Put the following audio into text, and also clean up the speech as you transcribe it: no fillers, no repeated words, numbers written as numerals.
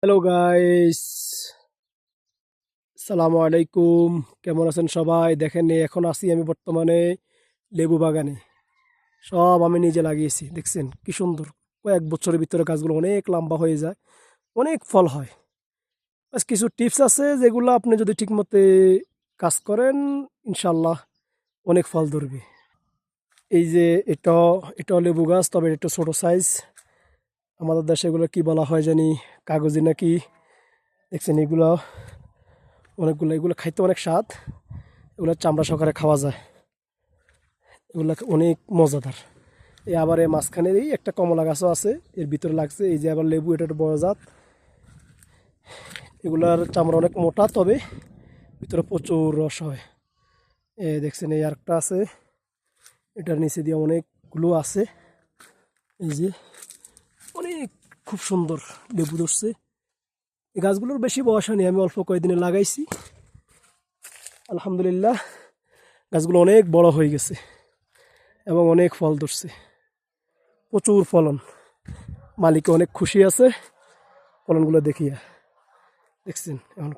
Hello guys, সালামু আলাইকুম। কেমন আছেন সবাই? দেখেন এখন আছি আমি বর্তমানে লেবু বাগানে। সব আমি নিজে লাগিয়েছি, দেখছেন কি সুন্দর। কয়েক বছরের ভিতরে গাছগুলো অনেক লম্বা হয়ে যায়, অনেক ফল হয়। বাস কিছু টিপস আছে যেগুলো আপনি যদি ঠিকমতো কাজ করেন, ইনশাল্লাহ অনেক ফল ধরবে। এই যে এটা এটা লেবু গাছ, তবে এটা ছোট সাইজ। আমাদের দেশে এগুলো কি বলা হয় জানি, কাগজি নাকি। দেখছেন এগুলো অনেকগুলো, এগুলো খাইতে অনেক স্বাদ। এগুলো চামড়া সহকারে খাওয়া যায়, এগুলো অনেক মজাদার। এই আবার এই মাঝখানে এই একটা কমলা গাছও আছে, এর ভিতরে লাগছে। এই যে আবার লেবু, এটা একটা বড় জাত। এগুলার চামড়া অনেক মোটা, তবে ভিতরে প্রচুর রস হয়। দেখছেন এই আরেকটা আছে, এটার নিচে দিয়ে অনেকগুলো আছে। এই যে অনেক, খুব সুন্দর লেবু ধরছে। এই গাছগুলোর বেশি বয়স হয়নি, আমি অল্প কয়েকদিনে লাগাইছি। আলহামদুলিল্লাহ গাছগুলো অনেক বড় হয়ে গেছে এবং অনেক ফল ধরছে, প্রচুর ফলন। মালিক অনেক খুশি আছে ফলনগুলো দেখিয়া। দেখছেন এখন